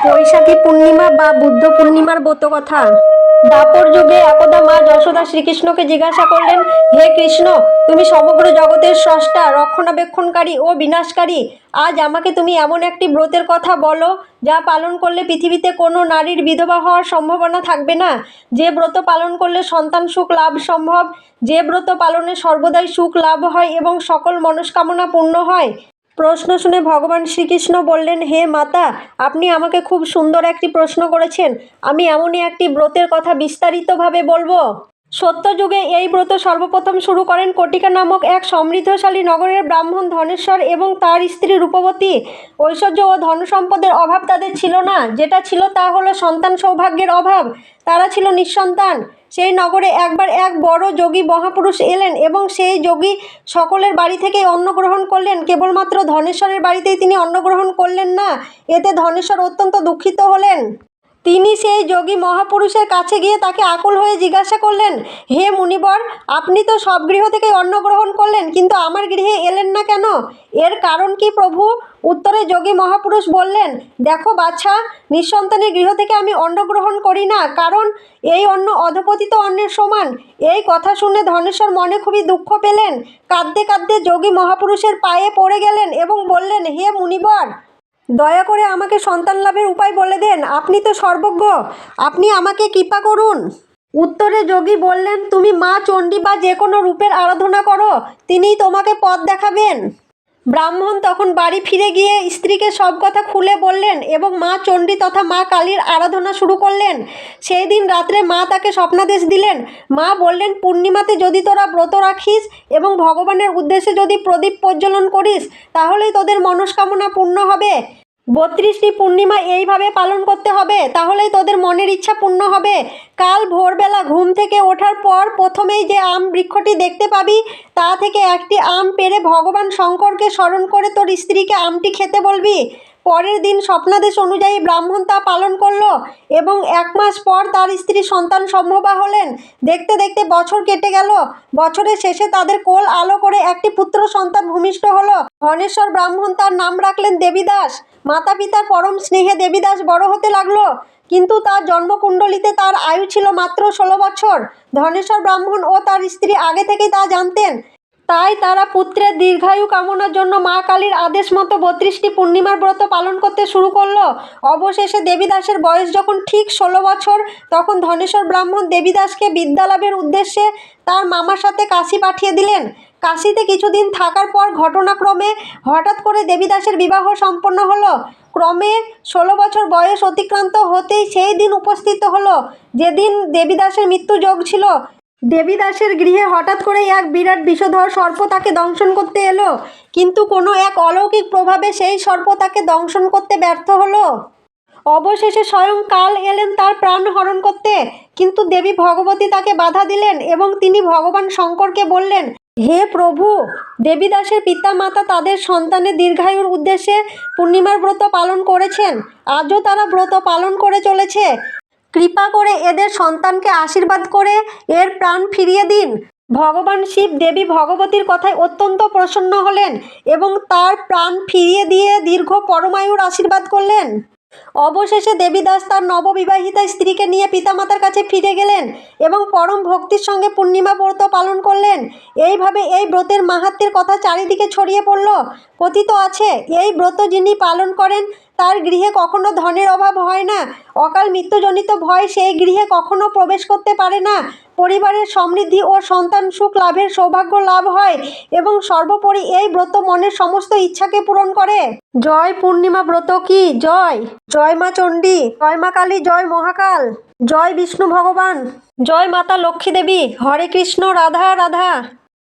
বৈশাখী পূর্ণিমা বা বুদ্ধ পূর্ণিমার ব্রতকথা। দ্বাপর যুগে একদা মা যশোদা শ্রীকৃষ্ণকে জিজ্ঞাসা করলেন, হে কৃষ্ণ, তুমি সমগ্র জগতের স্রষ্টা, রক্ষণাবেক্ষণকারী ও বিনাশকারী। আজ আমাকে তুমি এমন একটি ব্রতের কথা বলো যা পালন করলে পৃথিবীতে কোনো নারীর বিধবা হওয়ার সম্ভাবনা থাকবে না, যে ব্রত পালন করলে সন্তান সুখ লাভ সম্ভব, যে ব্রত পালনে সর্বদাই সুখ লাভ হয় এবং সকল মনস্কামনা পূর্ণ হয়। প্রশ্ন শুনে ভগবান শ্রীকৃষ্ণ বললেন, হে মাতা, আপনি আমাকে খুব সুন্দর একটি প্রশ্ন করেছেন। আমি এমনই একটি ব্রতের কথা বিস্তারিতভাবে বলবো। সত্যযুগে এই ব্রত সর্বপ্রথম শুরু করেন কটিকা নামক এক সমৃদ্ধশালী নগরের ব্রাহ্মণ ধনেশ্বর এবং তার স্ত্রী রূপবতী। ঐশ্বর্য ও ধনসম্পদের অভাব তাদের ছিল না, যেটা ছিল তা হলো সন্তান সৌভাগ্যের অভাব। তারা ছিল নিঃসন্তান। সেই নগরে একবার এক বড় যোগী মহাপুরুষ এলেন এবং সেই যোগী সকলের বাড়ি থেকেই অন্ন গ্রহণ করলেন, কেবলমাত্র ধনেশ্বরের বাড়িতেই তিনি অন্ন গ্রহণ করলেন না। এতে ধনেশ্বর অত্যন্ত দুঃখিত হলেন। তিনি সেই যোগী মহাপুরুষের কাছে গিয়ে তাকে আকুল হয়ে জিজ্ঞাসা করলেন, হে মুনিবর, আপনি তো সব গৃহ থেকেই অন্ন গ্রহণ করলেন, কিন্তু আমার গৃহে এলেন না কেন? এর কারণ কি প্রভু? উত্তরে যোগী মহাপুরুষ বললেন, দেখো বাছা, নিঃসন্তানের গৃহ থেকে আমি অন্ন গ্রহণ করি না, কারণ এই অন্ন অধপতিত অন্নের সমান। এই কথা শুনে ধনেশ্বর মনে খুবই দুঃখ পেলেন। কাঁদতে কাঁদতে যোগী মহাপুরুষের পায়ে পড়ে গেলেন এবং বললেন, হে মুনিবর, দয়া করে আমাকে সন্তান লাভের উপায় বলে দেন। আপনি তো সর্বজ্ঞ, আপনি আমাকে কৃপা করুন। উত্তরে যোগী বললেন, তুমি মা চণ্ডী বা যে কোনো রূপের আরাধনা করো, তিনিই তোমাকে পথ দেখাবেন। ব্রাহ্মণ তখন বাড়ি ফিরে গিয়ে স্ত্রীকে সব কথা খুলে বললেন এবং মা চণ্ডী তথা মা কালীর আরাধনা শুরু করলেন। সেই দিন রাত্রে মা তাকে স্বপ্নাদেশ দিলেন। মা বললেন, পূর্ণিমাতে যদি তোরা ব্রত রাখিস এবং ভগবানের উদ্দেশ্যে যদি প্রদীপ প্রজ্বলন করিস, তাহলেই তোদের মনস্কামনা পূর্ণ হবে। 32টি পূর্ণিমা এইভাবে পালন করতে হবে, তাহলেই তোদের মনের ইচ্ছা পূর্ণ হবে। কাল ভোরবেলা ঘুম থেকে ওঠার পর প্রথমেই যে আম বৃক্ষটি দেখতে পাবি, তা থেকে একটি আম পেড়ে ভগবান শঙ্করকে স্মরণ করে তোর স্ত্রীকে আমটি খেতে বলবি। পরের দিন স্বপ্নাদেশ অনুযায়ী ব্রাহ্মণ তা পালন করল এবং 1 মাস পর তার স্ত্রী সন্তান সম্ভবা হলেন। দেখতে দেখতে বছর কেটে গেল। বছরের শেষে তাদের কোল আলো করে একটি পুত্র সন্তান ভূমিষ্ঠ হলো। ধনেশ্বর ব্রাহ্মণ তার নাম রাখলেন দেবীদাস। মাতা পিতার পরম স্নেহে দেবীদাস বড় হতে লাগলো, কিন্তু তার জন্মকুণ্ডলিতে তার আয়ু ছিল মাত্র 16 বছর। ধনেশ্বর ব্রাহ্মণ ও তার স্ত্রী আগে থেকেই তা জানতেন। তাই তারা পুত্রের দীর্ঘায়ু কামনার জন্য মা কালীর আদেশ মতো 32টি পূর্ণিমার ব্রত পালন করতে শুরু করলো। অবশেষে দেবীদাসের বয়স যখন ঠিক 16 বছর, তখন ধনেশ্বর ব্রাহ্মণ দেবীদাসকে বিদ্যালাভের উদ্দেশ্যে তার মামার সাথে কাশী পাঠিয়ে দিলেন। কাশীতে কিছুদিন থাকার পর ঘটনাক্রমে হঠাৎ করে দেবীদাসের বিবাহ সম্পন্ন হলো। ক্রমে 16 বছর বয়স অতিক্রান্ত হতেই সেই দিন উপস্থিত হলো, যেদিন দেবীদাসের মৃত্যু যোগ ছিল। দেবীদাসের গৃহে হঠাৎ করেই এক বিরাট বিষধর সর্প তাকে দংশন করতে এলো, কিন্তু কোনো এক অলৌকিক প্রভাবে সেই সর্প তাকে দংশন করতে ব্যর্থ হলো। অবশেষে স্বয়ং কাল এলেন তার প্রাণ হরণ করতে, কিন্তু দেবী ভগবতী তাকে বাধা দিলেন এবং তিনি ভগবান শঙ্করকে বললেন, হে প্রভু, দেবীদাসের পিতা মাতা তাদের সন্তানের দীর্ঘায়ুর উদ্দেশ্যে পূর্ণিমার ব্রত পালন করেছেন। আজও তারা ব্রত পালন করে চলেছে। কৃপা করে এদের সন্তানকে আশীর্বাদ করে এর প্রাণ ফিরিয়ে দিন। ভগবান শিব দেবী ভগবতীর কথায় অত্যন্ত প্রসন্ন হলেন এবং তার প্রাণ ফিরিয়ে দিয়ে দীর্ঘ পরমায়ুর আশীর্বাদ করলেন। অবশেষে দেবীদাস তার নববিবাহিতা স্ত্রীকে নিয়ে পিতামাতার কাছে ফিরে গেলেন এবং পরম ভক্তির সঙ্গে পূর্ণিমা ব্রত পালন করলেন। এইভাবে এই ব্রতের মাহাত্ম্যের কথা চারিদিকে ছড়িয়ে পড়ল। কথিত আছে, এই ব্রত যিনি পালন করেন তার গৃহে কখনো ধনের অভাব হয় না। অকাল মৃত্যুজনিত ভয় সেই গৃহে কখনো প্রবেশ করতে পারে না। পরিবারের সমৃদ্ধি ও সন্তান সুখ লাভের সৌভাগ্য লাভ হয় এবং সর্বোপরি এই ব্রত মনের সমস্ত ইচ্ছাকে পূরণ করে। জয় পূর্ণিমা ব্রত কি জয়। জয় মা চণ্ডী, জয় মা কালী, জয় মহাকাল, জয় বিষ্ণু ভগবান, জয় মাতা লক্ষ্মী দেবী। হরে কৃষ্ণ, রাধা রাধা।